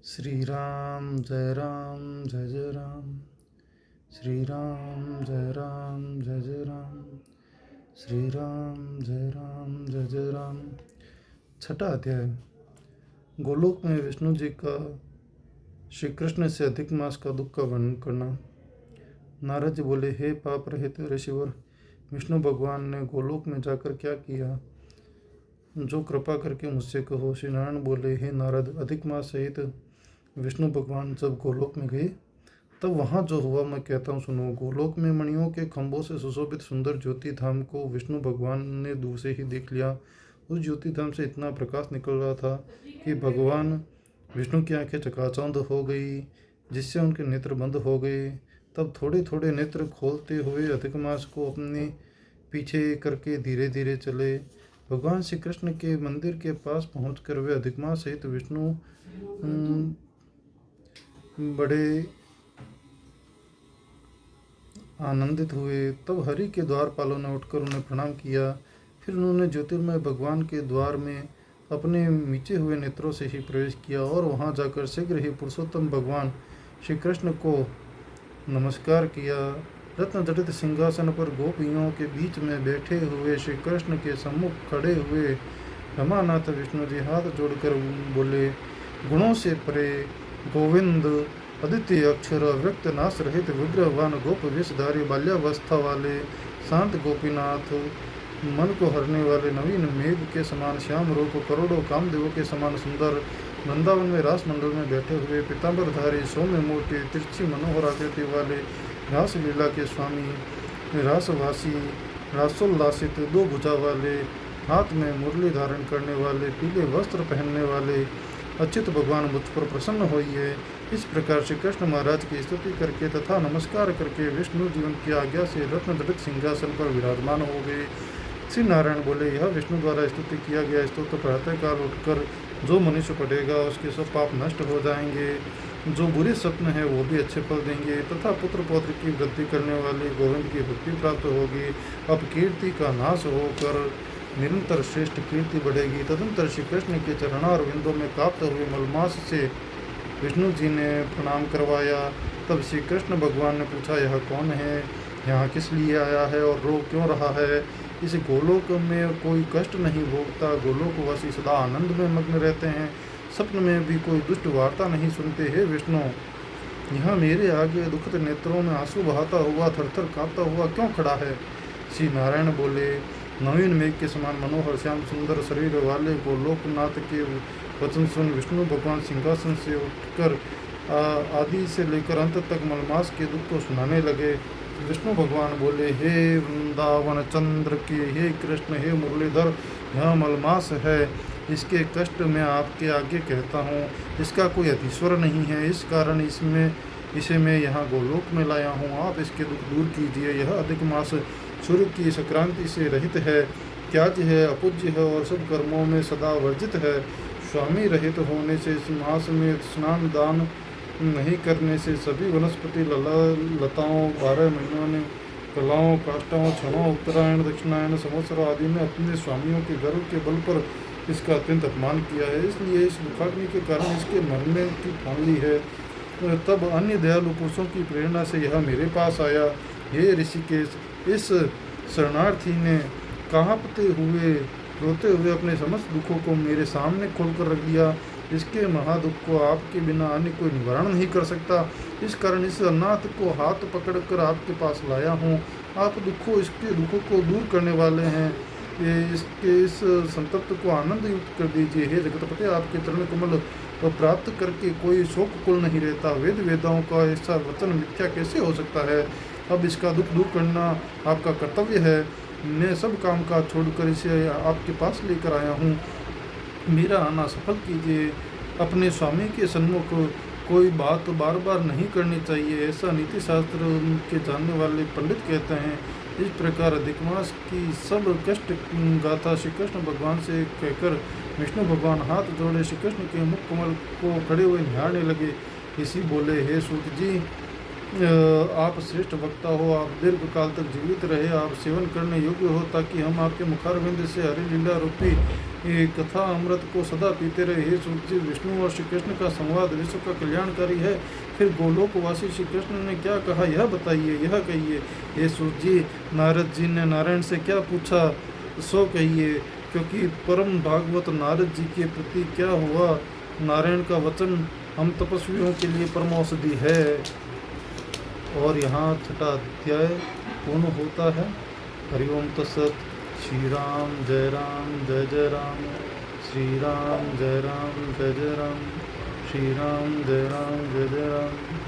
श्री राम जय राम जय जय राम। श्री राम जय राम जय जय राम। श्री राम जय राम जय जय राम। छठा अध्याय। गोलोक में विष्णु जी का श्री कृष्ण से अधिक मास का दुख का वर्णन करना। नारद जी बोले, हे पाप रहित ऋषिवर, विष्णु भगवान ने गोलोक में जाकर क्या किया, जो कृपा करके मुझसे कहो। श्री नारायण बोले, हे नारद, अधिक मास सहित विष्णु भगवान जब गोलोक में गए तब वहाँ जो हुआ मैं कहता हूँ, सुनो। गोलोक में मणियों के खंभों से सुशोभित सुंदर ज्योति धाम को विष्णु भगवान ने दूर से ही देख लिया। उस ज्योति धाम से इतना प्रकाश निकल रहा था कि भगवान विष्णु की आंखें चकाचौंध हो गई, जिससे उनके नेत्र बंद हो गए। तब थोड़े थोड़े नेत्र खोलते हुए अधिक मास को अपने पीछे करके धीरे धीरे चले। भगवान श्री कृष्ण के मंदिर के पास पहुंचकर वे अधिक मास सहित विष्णु बड़े आनंदित हुए। तब हरि के द्वारपालों ने उठकर उन्हें प्रणाम किया। फिर उन्होंने ज्योतिर्मय भगवान के द्वार में अपने मीचे हुए नेत्रों से ही प्रवेश किया और वहां जाकर शीघ्र ही पुरुषोत्तम भगवान श्री कृष्ण को नमस्कार किया। रत्न जटित सिंहासन पर गोपियों के बीच में बैठे हुए श्री कृष्ण के सम्मुख खड़े हुए रमानाथ विष्णु जी हाथ जोड़कर बोले, गुणों से परे गोविंद, अद्वितीय अक्षर, अव्यक्त नाश रहित विग्रहवान गोप वेशधारी, बाल्यावस्था वाले शांत गोपीनाथ, मन को हरने वाले नवीन मेघ के समान श्याम रूप, करोड़ों कामदेवों के समान सुंदर, वृंदावन में रास मंडल में बैठे हुए पीताम्बरधारी, सौम्य मूर्ति, तिरछी मनोहर आकृति वाले रास लीला के स्वामी, रासवासी, रासोल्लासित दो भुजा वाले, हाथ में मुरली धारण करने वाले, पीले वस्त्र पहनने वाले अच्युत भगवान मुझ पर प्रसन्न होइए। इस प्रकार श्री कृष्ण महाराज की स्तुति करके तथा नमस्कार करके विष्णु जीवन की आज्ञा से रत्न जटित सिंहासन पर विराजमान हो गए। श्री नारायण बोले, यह विष्णु द्वारा स्तुति किया गया स्तोत्र प्रातः काल उठकर जो मनुष्य पढ़ेगा उसके सब पाप नष्ट हो जाएंगे, जो बुरे स्वप्न है वो भी अच्छे फल देंगे, तथा पुत्र पौत्र की वृद्धि करने वाले गोविंद की भक्ति प्राप्त होगी। अपकीर्ति का नाश होकर निरंतर श्रेष्ठ कीर्ति बढ़ेगी। तदंतर श्री कृष्ण के चरणार विंदों में कांपते हुए मलमास से विष्णु जी ने प्रणाम करवाया। तब श्री कृष्ण भगवान ने पूछा, यह कौन है, यहाँ किस लिए आया है और रो क्यों रहा है। इस गोलोक में कोई कष्ट नहीं भोगता, गोलोकवासी सदा आनंद में मग्न रहते हैं, स्वप्न में भी कोई दुष्ट वार्ता नहीं सुनते। हे विष्णु, यहाँ मेरे आगे दुखद नेत्रों में आंसू बहाता हुआ थरथर कांपता हुआ क्यों खड़ा है। श्री नारायण बोले, नवीन मेघ के समान मनोहर श्याम सुंदर शरीर वाले गोलोकनाथ के वचन सुन विष्णु भगवान सिंहासन से उठकर आदि से लेकर अंत तक मलमास के दुख को सुनाने लगे। विष्णु भगवान बोले, हे वृंदावन चंद्र के, हे कृष्ण, हे मुरलीधर, यह मलमास है, इसके कष्ट मैं आपके आगे कहता हूँ। इसका कोई अधीश्वर नहीं है, इस कारण इसे मैं यहाँ गोलोक में लाया हूँ। आप इसके दुख दूर कीजिए। यह अधिक मास सूर्य की संक्रांति से रहित है, त्याज्य है, अपूज्य है और सब कर्मों में सदा वर्जित है। स्वामी रहित होने से इस मास में स्नान दान नहीं करने से सभी वनस्पति लताओं 12 महीनों में कलाओं, काष्ठाओं, क्षणों, उत्तरायण, दक्षिणायन, संवत्सर आदि में अपने स्वामियों के गर्व के बल पर इसका अत्यंत अपमान किया है, इसलिए इस दुखाग्नि के कारण इसके मरने की ठान ली है। तब अन्य दयालु पुरुषों की प्रेरणा से यह मेरे पास आया। हे ऋषिकेश, इस शरणार्थी ने कांपते हुए रोते हुए अपने समस्त दुखों को मेरे सामने खोलकर रख दिया। इसके महादुख को आपके बिना अन्य कोई निवारण नहीं कर सकता, इस कारण इस अनाथ को हाथ पकड़कर आपके पास लाया हूँ। आप इसके दुखों को दूर करने वाले हैं, इसके इस संतप्त को आनंद युक्त कर दीजिए। हे जगतपते, आपके चरण कमल प्राप्त करके कोई शोक कुल नहीं रहता। वेद वेदाओं का ऐसा वचन मिथ्या कैसे हो सकता है। अब इसका दुख दूर करना आपका कर्तव्य है। मैं सब काम काज छोड़कर इसे आपके पास लेकर आया हूँ, मेरा आना सफल कीजिए। अपने स्वामी के सन्मुख कोई बात बार बार नहीं करनी चाहिए, ऐसा नीति शास्त्र के जानने वाले पंडित कहते हैं। इस प्रकार अधिक मास की सब कष्ट गाथा श्री कृष्ण भगवान से कहकर विष्णु भगवान हाथ जोड़े श्री कृष्ण के मुख कमल को खड़े हुए निहारने लगे। इसी बोले, हे सूत जी, आप श्रेष्ठ वक्ता हो, आप दीर्घ काल तक जीवित रहे, आप सेवन करने योग्य हो, ताकि हम आपके मुखारविंद से हरि लीला रूपी कथा अमृत को सदा पीते रहे। हे सूत जी, विष्णु और श्री कृष्ण का संवाद विश्व का कल्याणकारी है। फिर गोलोकवासी श्री कृष्ण ने क्या कहा, यह बताइए, यह कहिए। हे सूत जी, नारद जी ने नारायण से क्या पूछा सो कहिए, क्योंकि परम भागवत नारद जी के प्रति क्या हुआ। नारायण का वचन हम तपस्वियों के लिए परम औषधि है। और यहाँ छठा अध्याय पूर्ण होता है। हरिओम तत्सत। श्री राम जय राम, श्री राम जय राम, जय जय राम, श्री राम जय राम, जय जय राम।